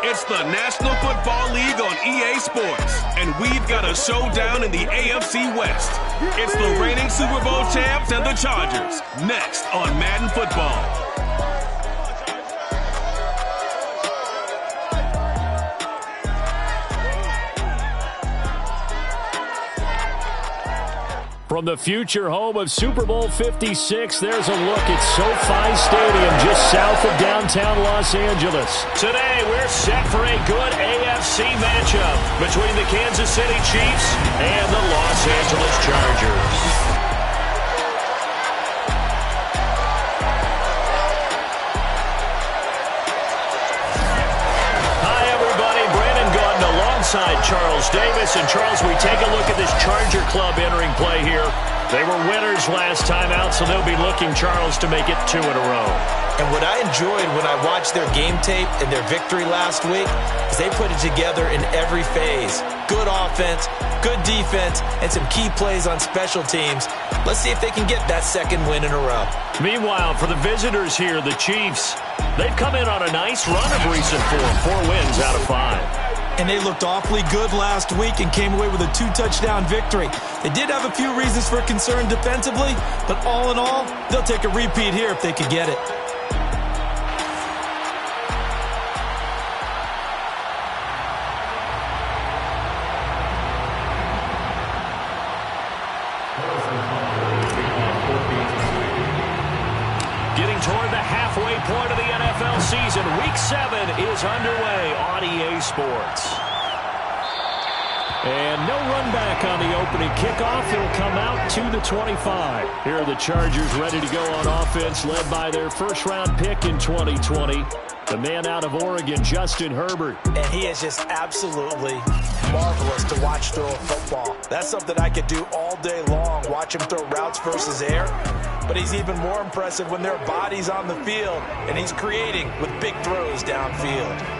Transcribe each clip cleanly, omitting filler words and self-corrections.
It's the National Football League on EA Sports, and we've got a showdown in the AFC West. It's the reigning Super Bowl champs and the Chargers, next on Madden Football. From the future home of Super Bowl 56, there's a look at SoFi Stadium just south of downtown Los Angeles. Today, we're set for a good AFC matchup between the Kansas City Chiefs and the Los Angeles Chargers. Alongside Charles Davis. And Charles, we take a look at this Charger club entering play here. They were winners last time out, so they'll be looking, Charles, to make it 2 in a row. And what I enjoyed when I watched their game tape and their victory last week is they put it together in every phase. Good offense, good defense, and some key plays on special teams. Let's see if they can get that second win in a row. Meanwhile, for the visitors here, the Chiefs, they've come in on a nice run of recent form, 4 wins out of 5. And they looked awfully good last week and came away with a 2-touchdown victory. They did have a few reasons for concern defensively, but all in all, they'll take a repeat here if they could get it. Getting toward the halfway point of the NFL season, Week 7 is underway on EA Sports. And no run back on the opening kickoff. It'll come out to the 25. Here are the Chargers ready to go on offense, led by their first-round pick in 2020, the man out of Oregon, Justin Herbert. And he is just absolutely marvelous to watch throw a football. That's something I could do all day long, watch him throw routes versus air. But he's even more impressive when there are bodies on the field, and he's creating with big throws downfield.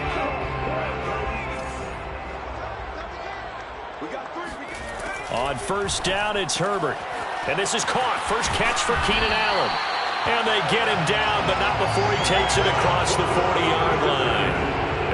On first down, it's Herbert. And this is caught. First catch for Keenan Allen. And they get him down, but not before he takes it across the 40-yard line.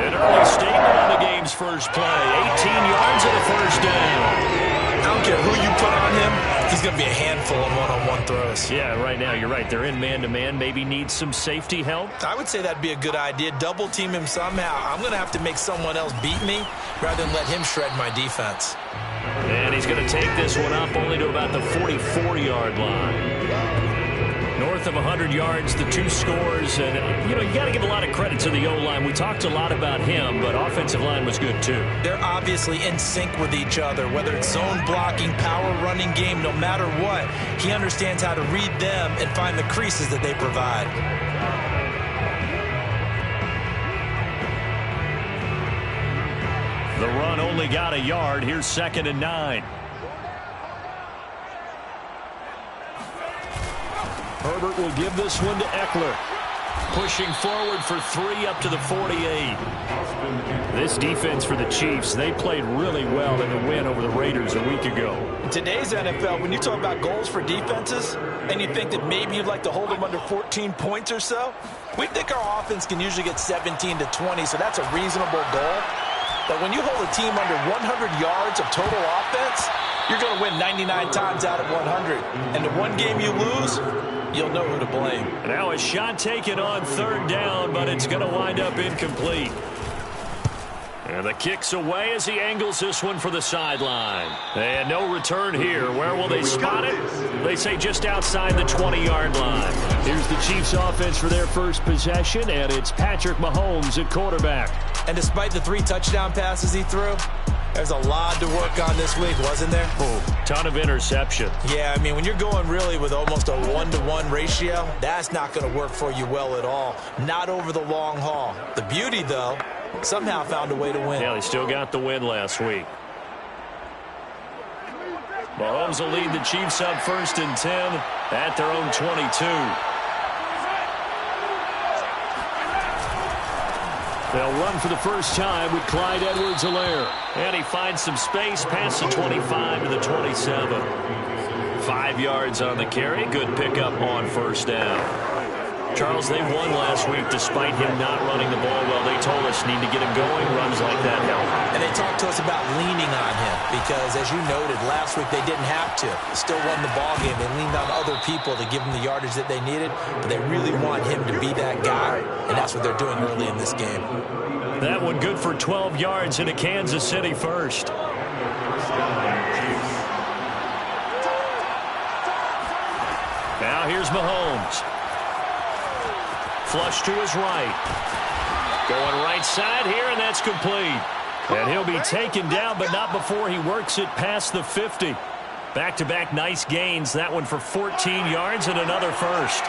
An early statement on the game's first play. 18 yards and a first down. I don't care who you put on him, he's going to be a handful of one-on-one throws. Yeah, right now, you're right. They're in man-to-man. Maybe need some safety help. I would say that'd be a good idea. Double-team him somehow. I'm going to have to make someone else beat me rather than let him shred my defense. And he's going to take this one up only to about the 44-yard line. North of 100 yards, the 2 scores. And, you know, you got to give a lot of credit to the O-line. We talked a lot about him, but offensive line was good, too. They're obviously in sync with each other, whether it's zone blocking, power running game, no matter what. He understands how to read them and find the creases that they provide. The run only got a yard. Here's 2nd and 9. Herbert will give this one to Eckler. Pushing forward for 3 up to the 48. This defense for the Chiefs, they played really well in the win over the Raiders a week ago. In today's NFL, when you talk about goals for defenses, and you think that maybe you'd like to hold them under 14 points or so, we think our offense can usually get 17 to 20, so that's a reasonable goal. But when you hold a team under 100 yards of total offense, you're going to win 99 times out of 100. And the one game you lose, you'll know who to blame. Now a shot taken on 3rd down, but it's going to wind up incomplete. And the kick's away as he angles this one for the sideline. And no return here. Where will they spot it? They say just outside the 20-yard line. Here's the Chiefs offense for their first possession, and it's Patrick Mahomes at quarterback. And despite the 3 touchdown passes he threw, there's a lot to work on this week, wasn't there? Oh, ton of interception. Yeah, I mean, when you're going really with almost a 1-to-1 ratio, that's not going to work for you well at all. Not over the long haul. The beauty, though, somehow found a way to win. Yeah, they still got the win last week. Mahomes will lead the Chiefs up 1st and 10 at their own 22. They'll run for the first time with Clyde Edwards-Helaire. And he finds some space past the 25 to the 27. 5 yards on the carry. Good pickup on first down. Charles, they won last week despite him not running the ball well. They told us need to get him going. Runs like that help. And they talked to us about leaning on him because, as you noted, last week they didn't have to. Still won the ball game. They leaned on other people to give them the yardage that they needed, but they really want him to be that guy, and that's what they're doing early in this game. That one good for 12 yards into Kansas City first. Now here's Mahomes. Flush to his right. Going right side here, and that's complete. And he'll be taken down, but not before he works it past the 50. Back-to-back nice gains. That one for 14 yards and another first.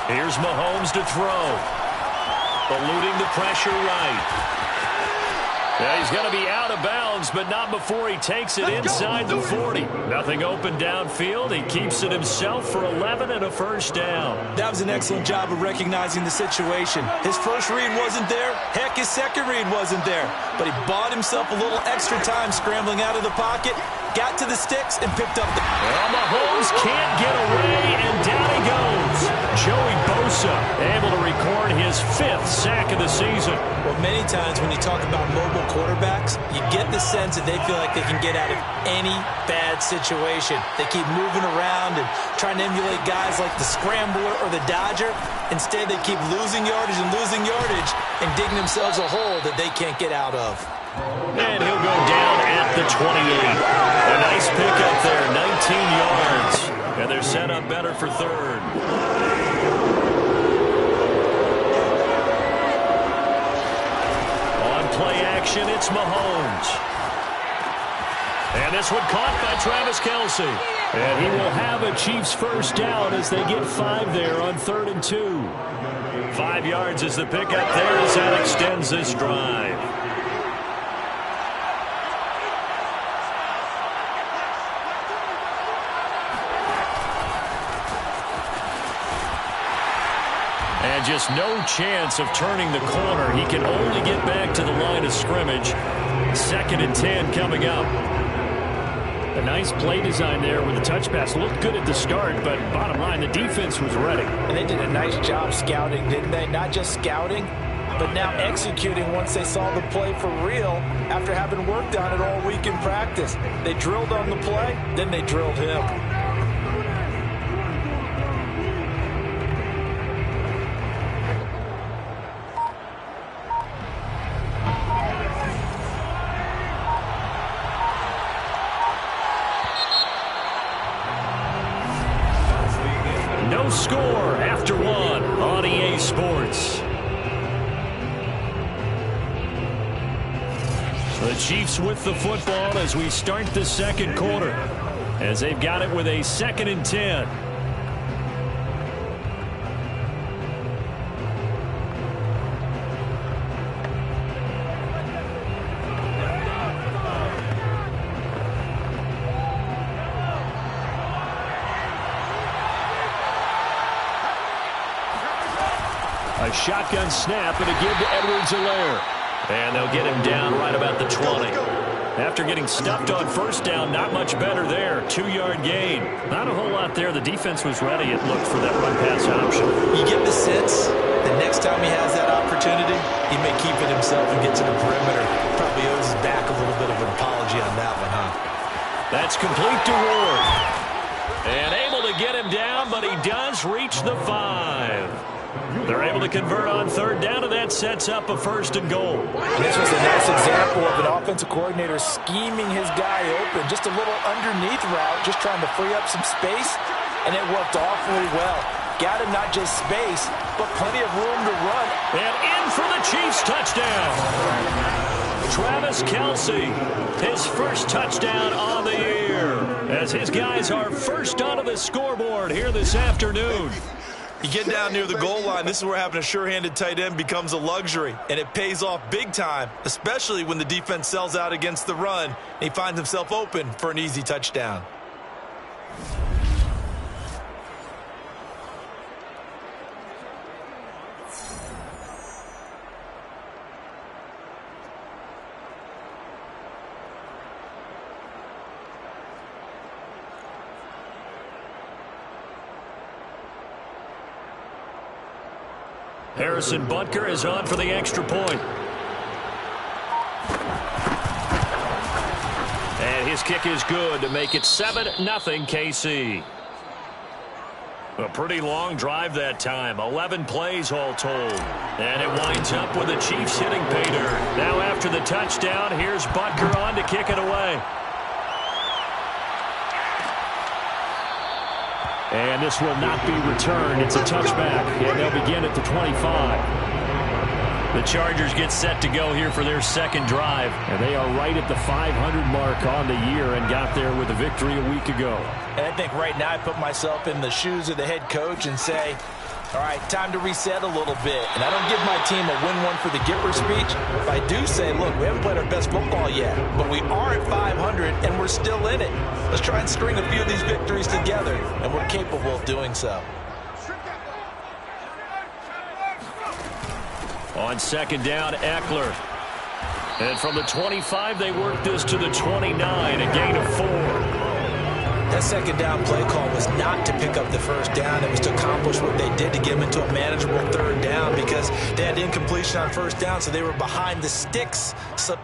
Here's Mahomes to throw. Eluding the pressure right. Yeah, he's going to be out of bounds, but not before he takes it inside the 40. Nothing open downfield. He keeps it himself for 11 and a first down. That was an excellent job of recognizing the situation. His first read wasn't there. Heck, his second read wasn't there. But he bought himself a little extra time scrambling out of the pocket, got to the sticks, and picked up the... Well, Mahomes can't get away, and down he goes. Joey Bosa able to record his 5th sack of the season. Well, many times when you talk about mobile quarterbacks, you get the sense that they feel like they can get out of any bad situation. They keep moving around and trying to emulate guys like the Scrambler or the Dodger. Instead, they keep losing yardage and digging themselves a hole that they can't get out of. And he'll go down at the 28. A nice pickup there, 19 yards. And they're set up better for third. On play action, it's Mahomes. And this one caught by Travis Kelce. And he will have a Chiefs first down as they get 5 there on 3rd and 2. 5 yards is the pickup there as that extends this drive. And just no chance of turning the corner. He can only get back to the line of scrimmage. 2nd and 10 coming up. A nice play design there with the touch pass. Looked good at the start, but bottom line, the defense was ready. And they did a nice job scouting, didn't they? Not just scouting, but now executing once they saw the play for real after having worked on it all week in practice. They drilled on the play, then they drilled him. No score after 1 on EA Sports. The Chiefs with the football as we start the 2nd quarter, as they've got it with a 2nd and 10. A shotgun snap and a give to Edwards-Helaire. And they'll get him down right about the 20. After getting stuffed on first down, not much better there. 2-yard gain. Not a whole lot there. The defense was ready, it looked, for that run-pass option. You get the sense that next time he has that opportunity, he may keep it himself and get to the perimeter. Probably owes his back a little bit of an apology on that one, huh? That's complete to Ward. And able to get him down, but he does reach the 5. They're able to convert on 3rd down, and that sets up a 1st and goal. This was a nice example of an offensive coordinator scheming his guy open. Just a little underneath route, just trying to free up some space, and it worked awfully well. Got him not just space, but plenty of room to run. And in for the Chiefs touchdown. Travis Kelce, his first touchdown on the year, as his guys are first onto the scoreboard here this afternoon. You get down near the goal line, this is where having a sure-handed tight end becomes a luxury, and it pays off big time, especially when the defense sells out against the run, and he finds himself open for an easy touchdown. Harrison Butker is on for the extra point. And his kick is good to make it 7-0 KC. A pretty long drive that time. 11 plays all told. And it winds up with the Chiefs hitting pay dirt. Now after the touchdown, here's Butker on to kick it away. And this will not be returned. It's a touchback. And they'll begin at the 25. The Chargers get set to go here for their second drive. And they are right at the 500 mark on the year and got there with a victory a week ago. And I think right now I put myself in the shoes of the head coach and say, all right, time to reset a little bit. And I don't give my team a win one for the Gipper speech. But I do say, look, we haven't played our best football yet, but we are at 500 and we're still in it. Let's try and string a few of these victories together, and we're capable of doing so. On second down, Eckler. And from the 25, they work this to the 29, a gain of 4. That second down play call was not to pick up the first down. It was to accomplish what they did to get them into a manageable third down because they had incompletion on first down, so they were behind the sticks. So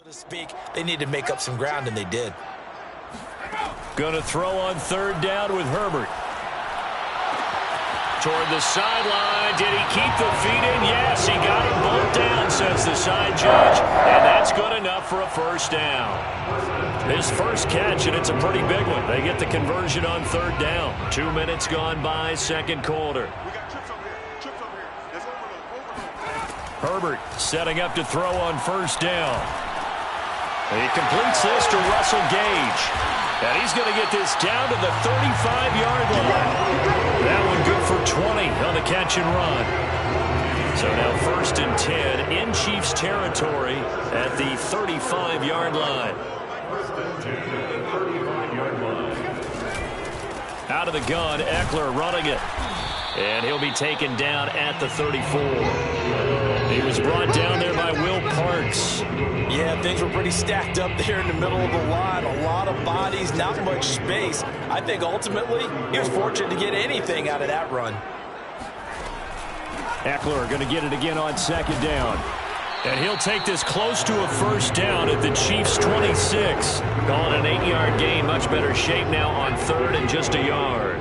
to speak, they need to make up some ground, and they did. Going to throw on third down with Herbert. Toward the sideline. Did he keep the feet in? Yes, he got them both down, says the side judge. And that's good enough for a first down. His first catch, and it's a pretty big one. They get the conversion on third down. 2 minutes gone by, second quarter. Herbert setting up to throw on first down. He completes this to Russell Gage. And he's going to get this down to the 35-yard line. That one good for 20 on the catch and run. So now 1st and 10 in Chiefs territory at the 35-yard line. Out of the gun, Eckler running it. And he'll be taken down at the 34. He was brought down there by Will Parks. Yeah, things were pretty stacked up there in the middle of the line. A lot of bodies, not much space. I think ultimately he was fortunate to get anything out of that run. Eckler going to get it again on second down. And he'll take this close to a first down at the Chiefs' 26. Calling an 8-yard gain. Much better shape now on third and just a yard.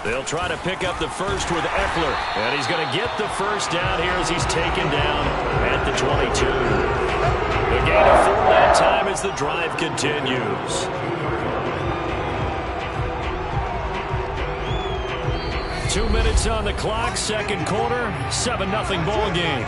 They'll try to pick up the first with Eckler. And he's going to get the first down here as he's taken down at the 22. The gain of 4 that time as the drive continues. 2 minutes on the clock, second quarter, 7-0 ball game.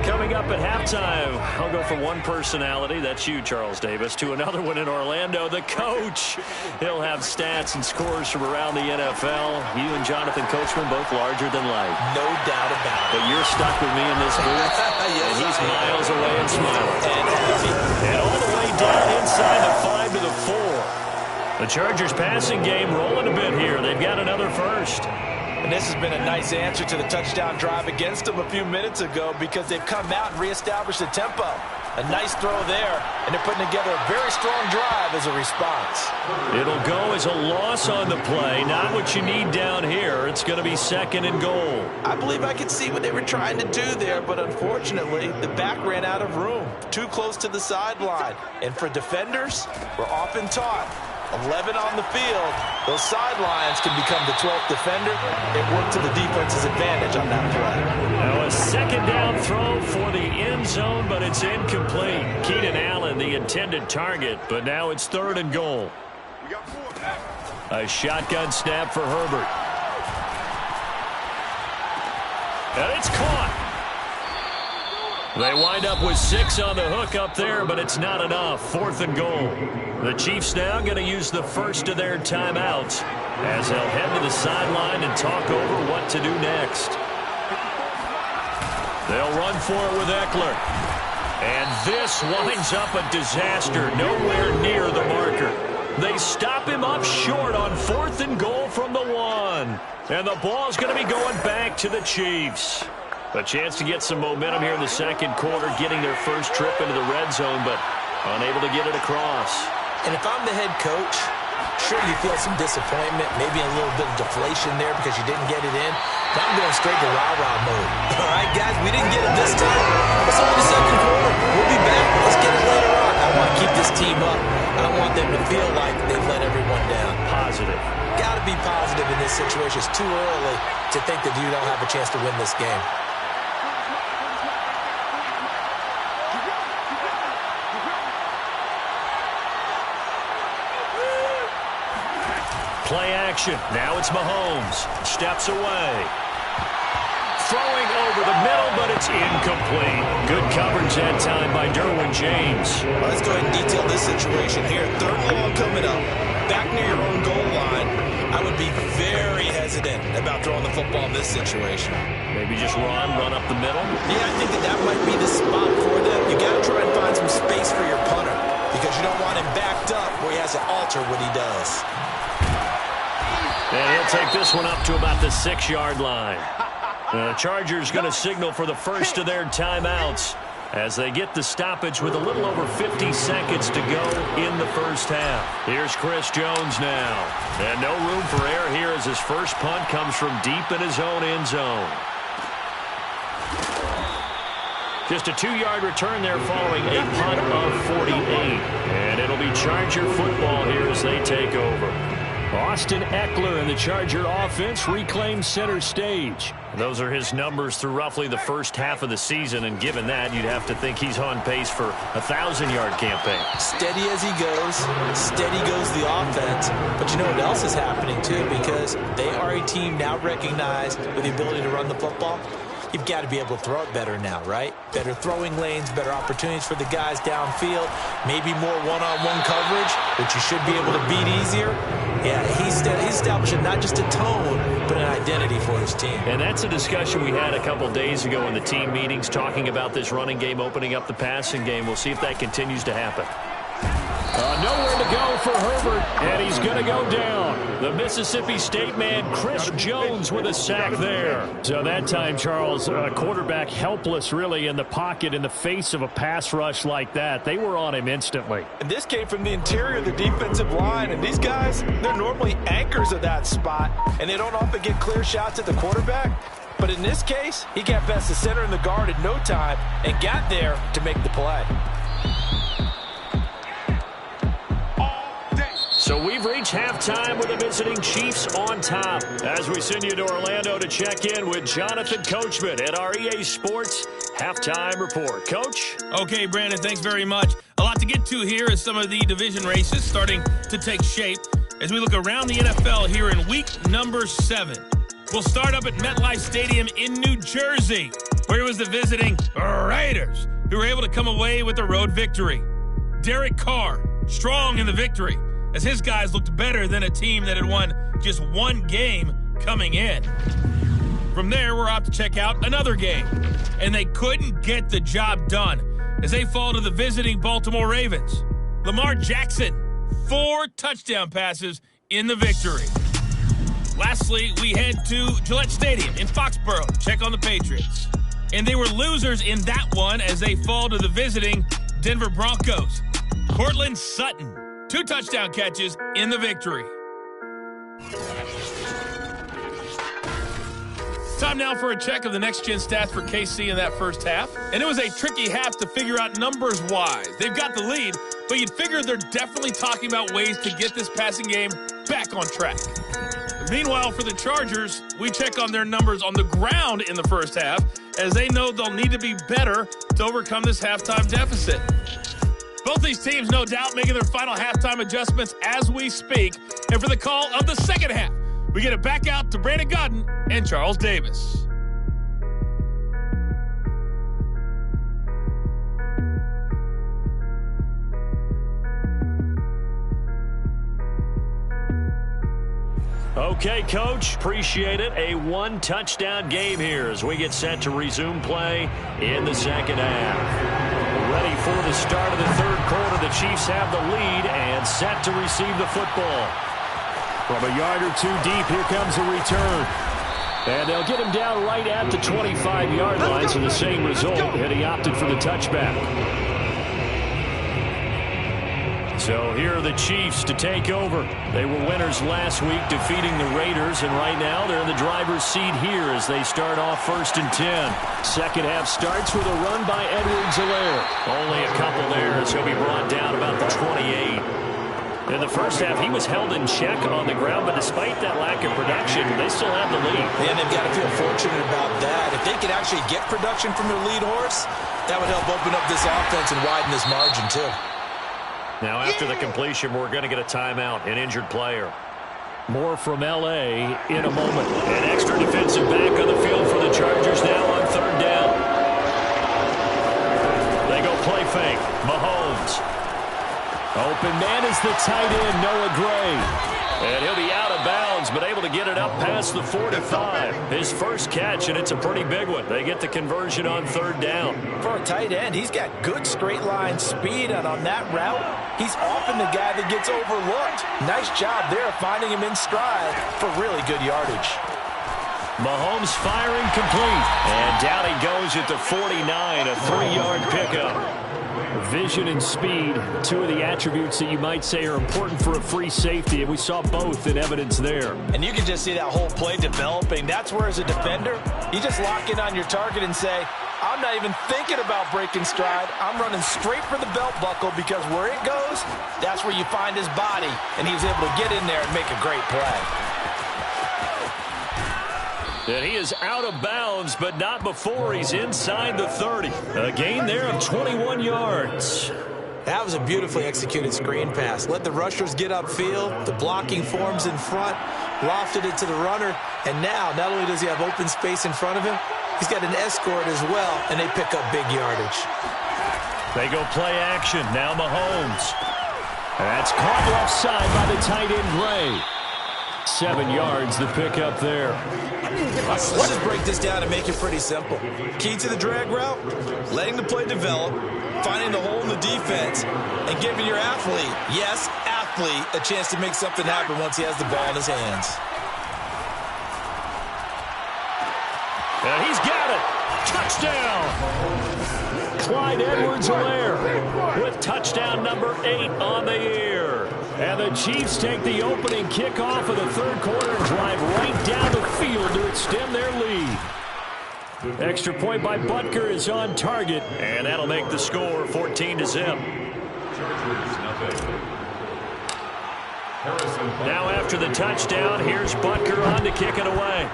Coming up at halftime, I'll go from one personality, that's you, Charles Davis, to another one in Orlando, the coach. He'll have stats and scores from around the NFL. You and Jonathan Coachman, both larger than life. No doubt about it. But you're stuck with me in this booth, yes, and he's miles away and smiling. And happy. And all the way down inside the 5 to the 4. The Chargers passing game rolling a bit here. They've got another first. And this has been a nice answer to the touchdown drive against them a few minutes ago because they've come out and reestablished the tempo. A nice throw there, and they're putting together a very strong drive as a response. It'll go as a loss on the play, not what you need down here. It's going to be 2nd and goal. I believe I could see what they were trying to do there, but unfortunately, the back ran out of room, too close to the sideline. And for defenders, we're often taught 11 on the field. Those sidelines can become the 12th defender. It worked to the defense's advantage on that play. Now a second down throw for the end zone, but it's incomplete. Keenan Allen, the intended target, but now it's 3rd and goal. A shotgun snap for Herbert. And it's caught. They wind up with 6 on the hook up there, but it's not enough. 4th and goal. The Chiefs now going to use the first of their timeouts as they'll head to the sideline and talk over what to do next. They'll run for it with Eckler. And this winds up a disaster, nowhere near the marker. They stop him up short on 4th and goal from the 1. And the ball's going to be going back to the Chiefs. A chance to get some momentum here in the second quarter, getting their first trip into the red zone, but unable to get it across. And if I'm the head coach, sure you feel some disappointment, maybe a little bit of deflation there because you didn't get it in. But I'm going straight to rah-rah mode. All right, guys, we didn't get it this time. It's only the second quarter. We'll be back. Let's get it later on. I want to keep this team up. I want them to feel like they've let everyone down. Positive. Got to be positive in this situation. It's too early to think that you don't have a chance to win this game. Play action. Now it's Mahomes. Steps away. Throwing over the middle, but it's incomplete. Good coverage that time by Derwin James. Well, let's go ahead and detail this situation here. 3rd and long coming up. Back near your own goal line. I would be very hesitant about throwing the football in this situation. Maybe just run up the middle. Yeah, I think that might be the spot for them. You got to try and find some space for your punter because you don't want him backed up where he has to alter what he does. And he'll take this one up to about the 6-yard line. The Chargers going to signal for the first of their timeouts as they get the stoppage with a little over 50 seconds to go in the first half. Here's Chris Jones now. And no room for error here as his first punt comes from deep in his own end zone. Just a 2-yard return there following a punt of 48. And it'll be Charger football here as they take over. Austin Eckler and the Charger offense reclaim center stage. Those are his numbers through roughly the first half of the season, and given that, you'd have to think he's on pace for a 1,000-yard campaign. Steady as he goes, steady goes the offense. But you know what else is happening, too, because they are a team now recognized with the ability to run the football. You've got to be able to throw it better now, right? Better throwing lanes, better opportunities for the guys downfield, maybe more one-on-one coverage, which you should be able to beat easier. Yeah, he's establishing not just a tone, but an identity for his team. And that's a discussion we had a couple days ago in the team meetings, talking about this running game opening up the passing game. We'll see if that continues to happen. Nowhere to go for Herbert, and he's going to go down. The Mississippi State man, Chris Jones, with a sack there. So that time, Charles, quarterback helpless really in the pocket in the face of a pass rush like that. They were on him instantly. And this came from the interior of the defensive line, and these guys, they're normally anchors of that spot, and they don't often get clear shots at the quarterback. But in this case, he got past the center and the guard in no time and got there to make the play. So we've reached halftime with the visiting Chiefs on top. As we send you to Orlando to check in with Jonathan Coachman at our EA Sports Halftime Report. Coach? Okay, Brandon, thanks very much. A lot to get to here as some of the division races starting to take shape as we look around the NFL here in week number 7. We'll start up at MetLife Stadium in New Jersey, where it was the visiting Raiders who were able to come away with a road victory. Derek Carr, strong in the victory, as his guys looked better than a team that had won just one game coming in. From there, we're off to check out another game, and they couldn't get the job done as they fall to the visiting Baltimore Ravens. Lamar Jackson, 4 touchdown passes in the victory. Lastly, we head to Gillette Stadium in Foxborough to check on the Patriots. And they were losers in that one as they fall to the visiting Denver Broncos. Cortland Sutton, 2 touchdown catches in the victory. Time now for a check of the next-gen stats for KC in that first half. And it was a tricky half to figure out numbers-wise. They've got the lead, but you'd figure they're definitely talking about ways to get this passing game back on track. Meanwhile, for the Chargers, we check on their numbers on the ground in the first half, as they know they'll need to be better to overcome this halftime deficit. Both these teams, no doubt, making their final halftime adjustments as we speak. And for the call of the second half, we get it back out to Brandon Godden and Charles Davis. Okay, Coach, appreciate it. A one-touchdown game here as we get set to resume play in the second half. Ready for the start of the third quarter. The Chiefs have the lead and set to receive the football. From a yard or two deep, here comes a return. And they'll get him down right at the 25-yard line, so the same result, and he opted for the touchback. So here are the Chiefs to take over. They were winners last week, defeating the Raiders, and right now they're in the driver's seat here as they start off 1st and 10. Second half starts with a run by Edwards-Helaire. Only a couple there as he'll be brought down about the 28. In the first half, he was held in check on the ground, but despite that lack of production, they still have the lead. And they've got to feel fortunate about that. If they could actually get production from their lead horse, that would help open up this offense and widen this margin too. Now, after the completion, we're going to get a timeout, an injured player. More from L.A. in a moment. An extra defensive back on the field for the Chargers now on third down. They go play fake. Mahomes. Open man is the tight end, Noah Gray. And he'll be out of bounds, but able to get it up past the 45. His first catch, and it's a pretty big one. They get the conversion on third down. For a tight end, he's got good straight line speed, and on that route, he's often the guy that gets overlooked. Nice job there finding him in stride for really good yardage. Mahomes firing complete. And down he goes at the 49, a 3-yard pickup. Vision and speed, two of the attributes that you might say are important for a free safety, and we saw both in evidence there. And you can just see that whole play developing. That's where, as a defender, you just lock in on your target and say, I'm not even thinking about breaking stride. I'm running straight for the belt buckle, because where it goes, that's where you find his body. And he was able to get in there and make a great play. And he is out of bounds, but not before he's inside the 30. A gain there of 21 yards. That was a beautifully executed screen pass. Let the rushers get upfield. The blocking forms in front. Lofted it to the runner. And now, not only does he have open space in front of him, he's got an escort as well, and they pick up big yardage. They go play action. Now Mahomes. That's caught left side by the tight end Gray. 7 yards, the pickup there. Let's just break this down and make it pretty simple. Key to the drag route, letting the play develop, finding the hole in the defense, and giving your athlete, yes, athlete, a chance to make something happen once he has the ball in his hands. And he's got it. Touchdown. Clyde Edwards-Helaire with touchdown number 8 on the year. And the Chiefs take the opening kickoff of the third quarter and drive right down the field to extend their lead. Extra point by Butker is on target, and that'll make the score 14-0. Now after the touchdown, here's Butker on to kick it away.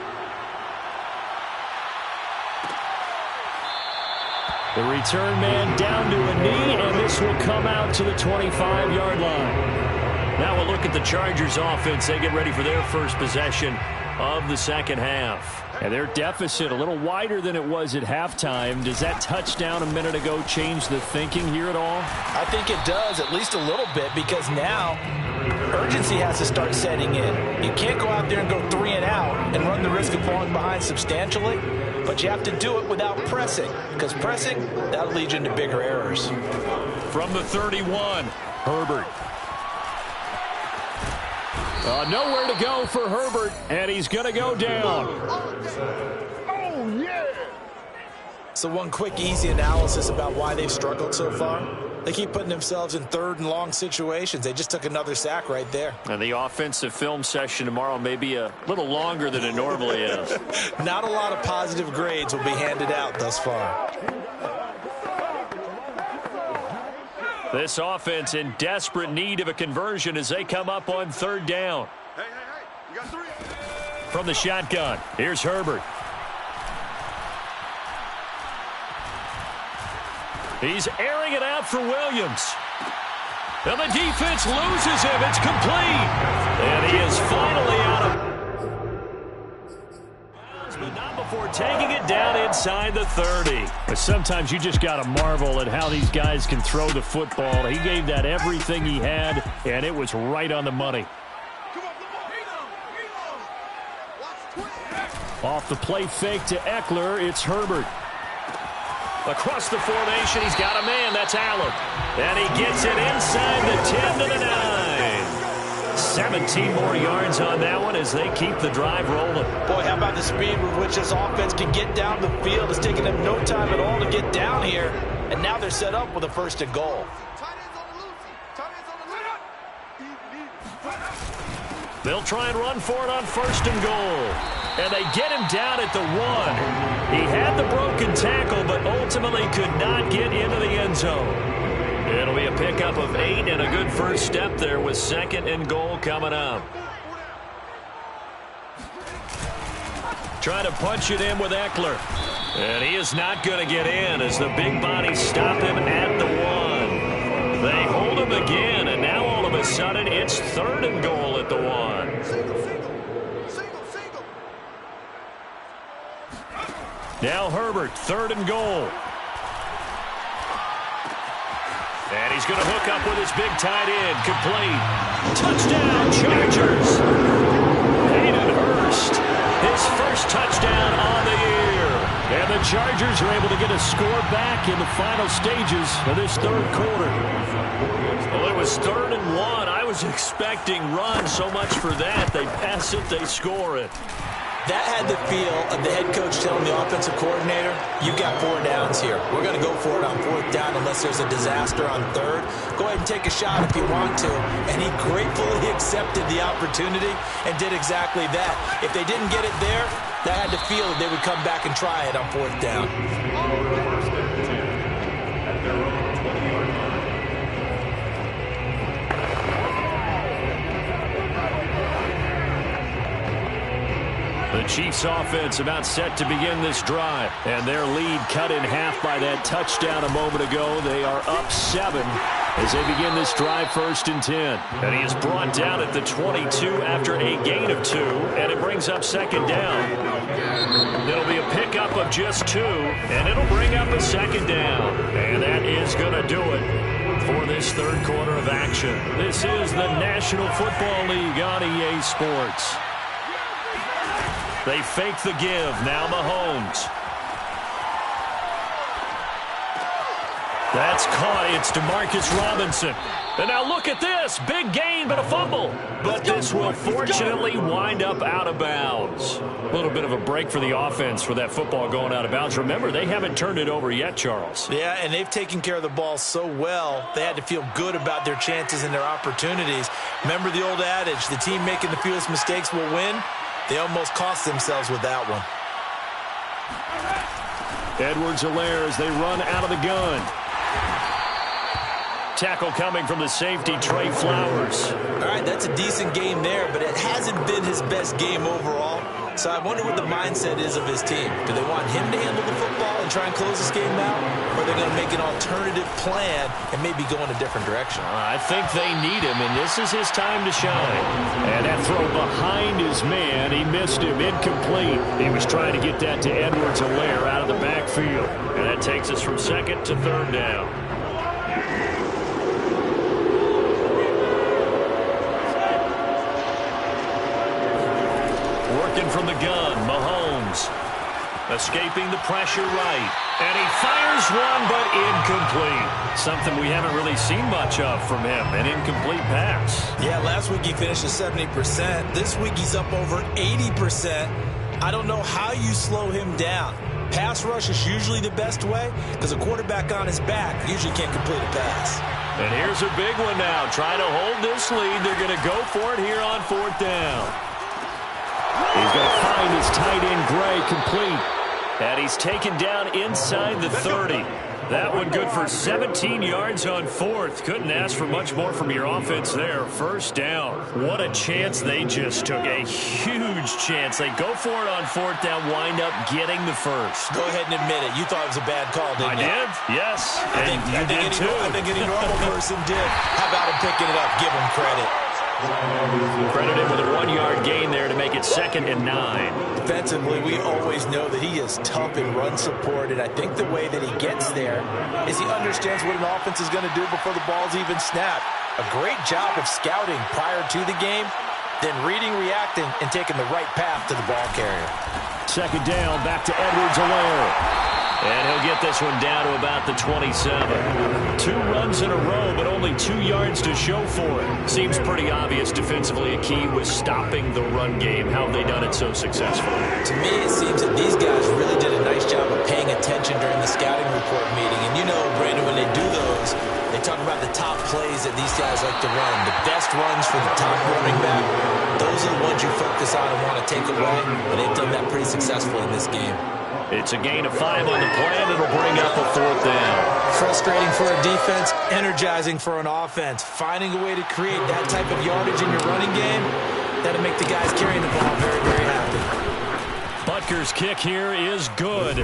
The return man down to a knee, and this will come out to the 25-yard line. Now we'll look at the Chargers offense. They get ready for their first possession of the second half. And their deficit a little wider than it was at halftime. Does that touchdown a minute ago change the thinking here at all? I think it does, at least a little bit, because now urgency has to start setting in. You can't go out there and go 3 and out and run the risk of falling behind substantially, but you have to do it without pressing, because pressing, that'll lead you into bigger errors. From the 31, Herbert. Nowhere to go for Herbert, and he's going to go down. Oh, yeah! So one quick, easy analysis about why they've struggled so far. They keep putting themselves in third and long situations. They just took another sack right there. And the offensive film session tomorrow may be a little longer than it normally is. Not a lot of positive grades will be handed out thus far. This offense in desperate need of a conversion as they come up on third down. Hey, you got 3. From the shotgun, here's Herbert. He's airing it out for Williams. And the defense loses him. It's complete. And he is finally out of bounds, but not before taking it down inside the 30. But sometimes you just got to marvel at how these guys can throw the football. He gave that everything he had, and it was right on the money. Off the play fake to Eckler, it's Herbert. Across the formation, he's got a man. That's Allen. And he gets it inside the 10 to the 9. 17 more yards on that one as they keep the drive rolling. Boy, how about the speed with which this offense can get down the field? It's taking them no time at all to get down here. And now they're set up with a 1st and goal. They'll try and run for it on 1st and goal. And they get him down at the 1. He had the broken tackle, but ultimately could not get into the end zone. It'll be a pickup of 8 and a good first step there with 2nd and goal coming up. Trying to punch it in with Eckler. And he is not going to get in as the big bodies stop him at the 1. They hold him again, and now all of a sudden it's 3rd and goal at the 1. Now Herbert, 3rd and goal. And he's going to hook up with his big tight end. Complete. Touchdown, Chargers. Hayden Hurst, his first touchdown on the year. And the Chargers are able to get a score back in the final stages of this 3rd quarter. Well, it was 3rd and 1. I was expecting run so much for that. They pass it, they score it. That had the feel of the head coach telling the offensive coordinator, you got 4 downs here. We're going to go for it on 4th down unless there's a disaster on 3rd. Go ahead and take a shot if you want to. And he gratefully accepted the opportunity and did exactly that. If they didn't get it there, that had the feel that they would come back and try it on 4th down. The Chiefs offense about set to begin this drive. And their lead cut in half by that touchdown a moment ago. They are up 7 as they begin this drive 1st and 10. And he is brought down at the 22 after a gain of 2. And it brings up 2nd down. It'll be a pickup of just 2. And it'll bring up a 2nd down. And that is going to do it for this 3rd quarter of action. This is the National Football League on EA Sports. They fake the give. Now Mahomes. That's caught. It's DeMarcus Robinson. And now look at this. Big gain, but a fumble. But this will fortunately wind up out of bounds. A little bit of a break for the offense for that football going out of bounds. Remember, they haven't turned it over yet, Charles. Yeah, and they've taken care of the ball so well, they had to feel good about their chances and their opportunities. Remember the old adage, the team making the fewest mistakes will win? They almost cost themselves with that one. Edwards-Helaire as they run out of the gun. Tackle coming from the safety, Trey Flowers. All right, that's a decent game there, but it hasn't been his best game overall. So I wonder what the mindset is of his team. Do they want him to handle the football and try and close this game out? Or are they going to make an alternative plan and maybe go in a different direction? I think they need him, and this is his time to shine. And that throw behind his man, he missed him, incomplete. He was trying to get that to Edwards-Helaire out of the backfield. And that takes us from 2nd to 3rd down. Working from the gun, Mahomes. Escaping the pressure right. And he fires one, but incomplete. Something we haven't really seen much of from him, an incomplete pass. Yeah, last week he finished at 70%. This week he's up over 80%. I don't know how you slow him down. Pass rush is usually the best way because a quarterback on his back usually can't complete a pass. And here's a big one now. Trying to hold this lead. They're going to go for it here on 4th down. He's going to find his tight end, Gray, complete. And he's taken down inside the 30. That one good for 17 yards on fourth. Couldn't ask for much more from your offense there. First down. What a chance they just took. A huge chance. They go for it on fourth down, wind up getting the first. Go ahead and admit it. You thought it was a bad call, didn't you? I did, yes. I think any normal person did. How about him picking it up? Give him credit. Credited with a 1-yard gain there to make it 2nd and 9. Defensively, we always know that he is tough in run support, and I think the way that he gets there is he understands what an offense is going to do before the ball's even snapped. A great job of scouting prior to the game, then reading, reacting, and taking the right path to the ball carrier. 2nd down, back to Edwards-Helaire. And he'll get this one down to about the 27. 2 runs in a row, but only 2 yards to show for it. Seems pretty obvious defensively a key was stopping the run game. How have they done it so successfully? To me, it seems that these guys really did a nice job of paying attention during the scouting report meeting. And you know, Brandon, when they do those, they talk about the top plays that these guys like to run. The best runs for the top running back. Those are the ones you focus on and want to take away. And they've done that pretty successfully in this game. It's a gain of 5 on the play, and it'll bring up a 4th down. Frustrating for a defense, energizing for an offense. Finding a way to create that type of yardage in your running game, that'll make the guys carrying the ball very, very happy. Butker's kick here is good,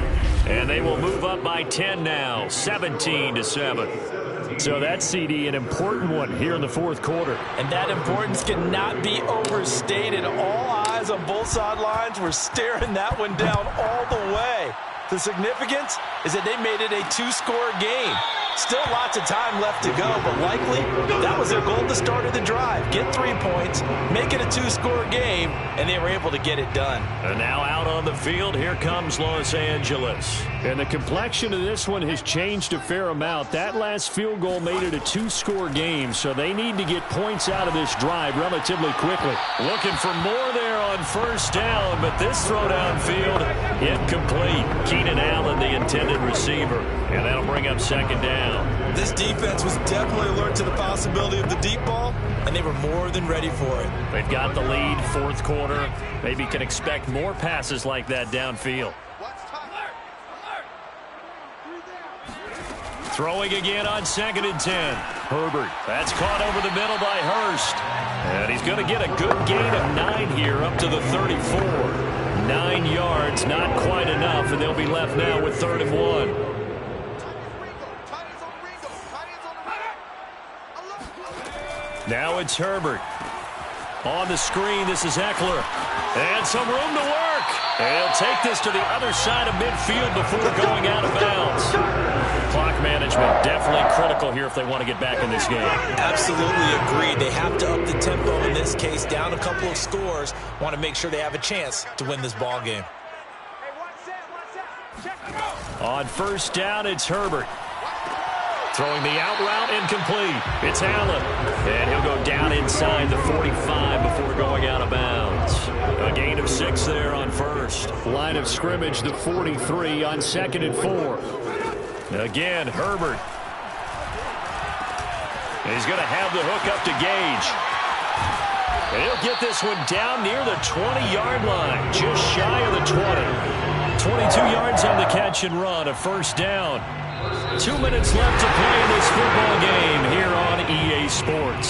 and they will move up by 10 now, 17-7. So that's, CD, an important one here in the 4th quarter. And that importance cannot be overstated. All eyes on both sidelines were staring that one down all the way. The significance is that they made it a 2-score game. Still lots of time left to go, but likely that was their goal at the start of the drive. Get 3 points, make it a 2-score game, and they were able to get it done. And now out on the field, here comes Los Angeles. And the complexion of this one has changed a fair amount. That last field goal made it a 2-score game, so they need to get points out of this drive relatively quickly. Looking for more there on first down, but this throw downfield incomplete. Keenan Allen, the intended receiver, and that'll bring up 2nd down. This defense was definitely alert to the possibility of the deep ball, and they were more than ready for it. They've got the lead, 4th quarter. Maybe can expect more passes like that downfield. Throwing again on 2nd and 10. Herbert. That's caught over the middle by Hurst. And he's going to get a good gain of 9 here up to the 34. 9 yards, not quite enough, and they'll be left now with 3rd and 1. Now it's Herbert. On the screen, this is Eckler. And some room to work. And he'll take this to the other side of midfield before going out of bounds. Clock management definitely critical here if they want to get back in this game. Absolutely agreed. They have to up the tempo in this case, down a couple of scores. Want to make sure they have a chance to win this ball game. On first down, it's Herbert. Throwing the out route, incomplete. It's Allen. And he'll go down inside the 45 before going out of bounds. A gain of 6 there on first. Line of scrimmage, the 43 on 2nd and 4. Again, Herbert. And he's going to have the hook up to Gage. And he'll get this one down near the 20-yard line, just shy of the 20. 22 yards on the catch and run, a first down. 2 minutes left to play in this football game here on EA Sports.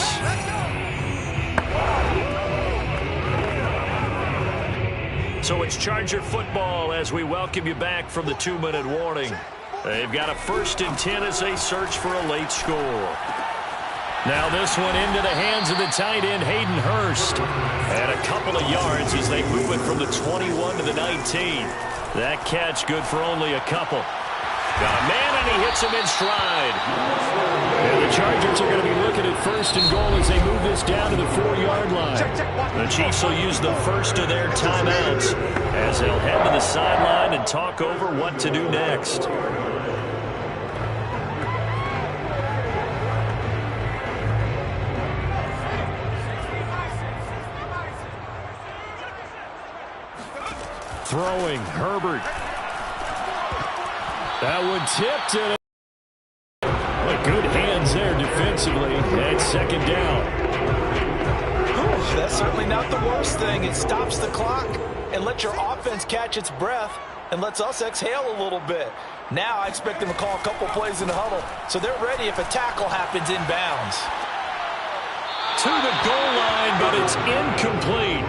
So it's Charger football as we welcome you back from the 2-minute warning. They've got a 1st and 10 as they search for a late score. Now this one into the hands of the tight end, Hayden Hurst. And a couple of yards as they move it from the 21 to the 19. That catch good for only a couple. Got a man, and he hits him in stride. And the Chargers are going to be looking at 1st and goal as they move this down to the 4-yard line. The Chiefs will use the first of their timeouts as they'll head to the sideline and talk over what to do next. Throwing, Herbert. That one tipped it. But good hands there defensively. And 2nd down. That's certainly not the worst thing. It stops the clock and lets your offense catch its breath. and lets us exhale a little bit. Now I expect them to call a couple plays in the huddle, so they're ready if a tackle happens inbounds. To the goal line, but it's incomplete.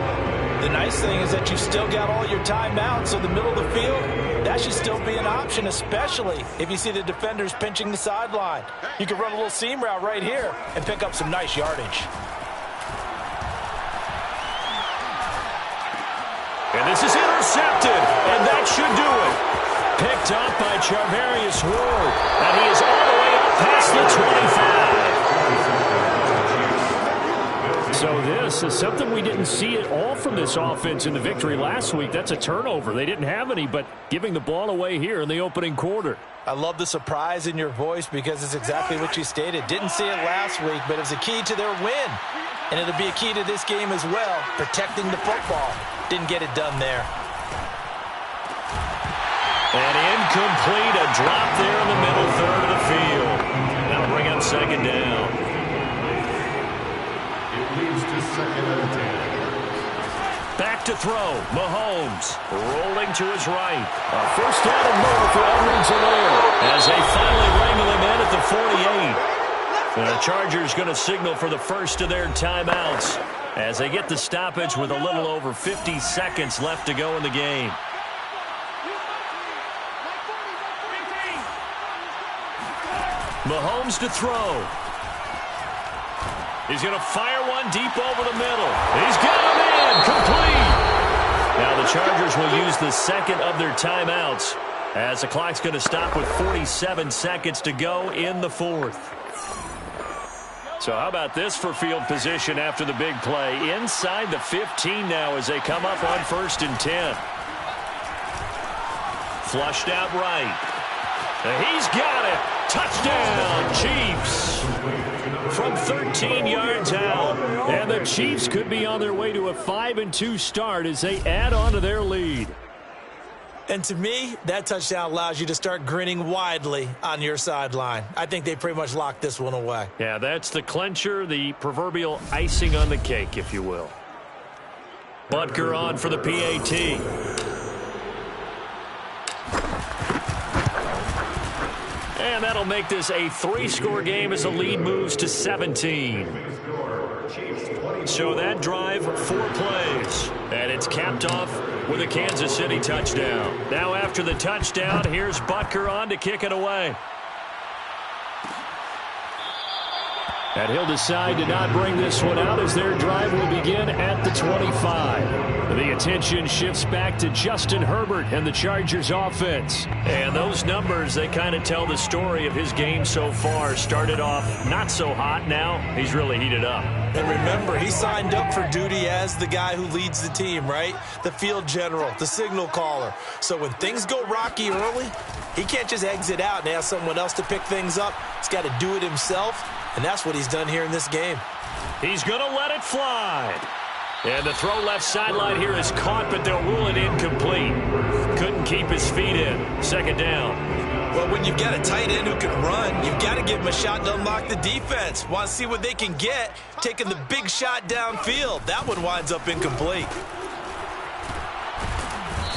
The nice thing is that you've still got all your timeouts, so the middle of the field, that should still be an option, especially if you see the defenders pinching the sideline. You can run a little seam route right here and pick up some nice yardage. And this is intercepted, and that should do it. Picked up by Charvarius Ward, and he is all the way up past the 25. So this is something we didn't see at all from this offense in the victory last week. That's a turnover. They didn't have any, but giving the ball away here in the opening quarter. I love the surprise in your voice because it's exactly what you stated. Didn't see it last week, but it was a key to their win. And it'll be a key to this game as well, protecting the football. Didn't get it done there. And incomplete, a drop there in the middle third of the field. That'll bring up second down. It leads to second and 10. Back to throw. Mahomes rolling to his right. A first down and more for Edwards-Helaire as they finally wrangle him in at the 48. The Chargers going to signal for the first of their timeouts as they get the stoppage with a little over 50 seconds left to go in the game. Mahomes to throw. He's going to fire one deep over the middle. He's got him in. Complete. Now the Chargers will use the second of their timeouts as the clock's going to stop with 47 seconds to go in the fourth. So how about this for field position after the big play? Inside the 15 now as they come up on 1st and 10. Flushed out right. He's got it. Touchdown, Chiefs. From 13 yards out. And the Chiefs could be on their way to a 5-2 start as they add on to their lead. And to me, that touchdown allows you to start grinning widely on your sideline. I think they pretty much locked this one away. Yeah, that's the clincher, the proverbial icing on the cake, if you will. Butker on for the PAT. And that'll make this a 3-score game as the lead moves to 17. So that drive, 4 plays. And it's capped off with a Kansas City touchdown. Now after the touchdown, here's Butker on to kick it away. And he'll decide to not bring this one out as their drive will begin at the 25. The attention shifts back to Justin Herbert and the Chargers offense. And those numbers, they kind of tell the story of his game so far. Started off not so hot. Now he's really heated up. And remember, he signed up for duty as the guy who leads the team, right? The field general, the signal caller. So when things go rocky early, he can't just exit out and ask someone else to pick things up. He's got to do it himself. And that's what he's done here in this game. He's going to let it fly. And the throw left sideline here is caught, but they'll rule it incomplete. Couldn't keep his feet in. Second down. Well, when you've got a tight end who can run, you've got to give him a shot to unlock the defense. Want to see what they can get, taking the big shot downfield. That one winds up incomplete.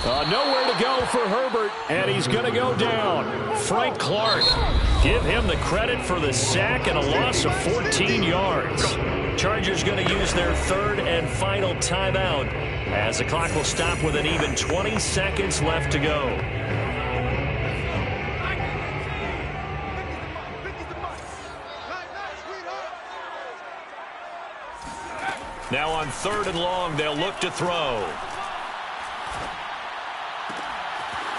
Nowhere to go for Herbert, and he's going to go down. Frank Clark, give him the credit for the sack and a loss of 14 yards. Chargers going to use their third and final timeout as the clock will stop with an even 20 seconds left to go. Now on 3rd and long, they'll look to throw.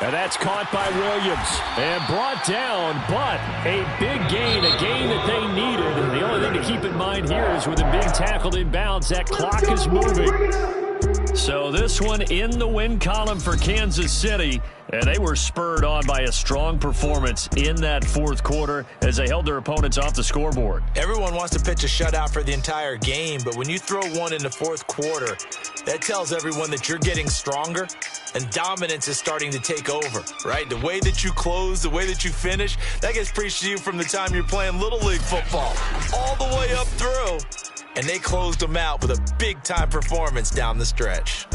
And that's caught by Williams and brought down, but a big gain, a gain that they needed. And the only thing to keep in mind here is with him being tackled in bounds, that clock is moving. So this one in the win column for Kansas City, and they were spurred on by a strong performance in that 4th quarter as they held their opponents off the scoreboard. Everyone wants to pitch a shutout for the entire game, but when you throw one in the 4th quarter, that tells everyone that you're getting stronger and dominance is starting to take over, right? The way that you close, the way that you finish, that gets preached to you from the time you're playing Little League football all the way up through. And they closed them out with a big-time performance down the stretch.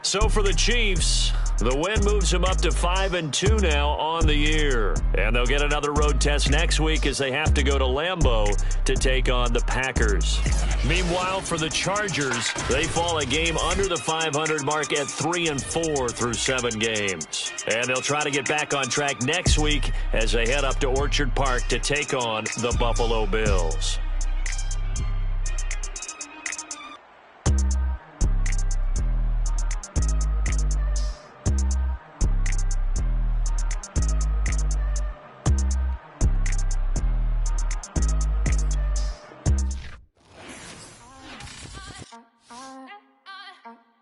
So for the Chiefs, the win moves them up to 5-2 now on the year. And they'll get another road test next week as they have to go to Lambeau to take on the Packers. Meanwhile, for the Chargers, they fall a game under the 500 mark at 3-4 through 7 games. And they'll try to get back on track next week as they head up to Orchard Park to take on the Buffalo Bills.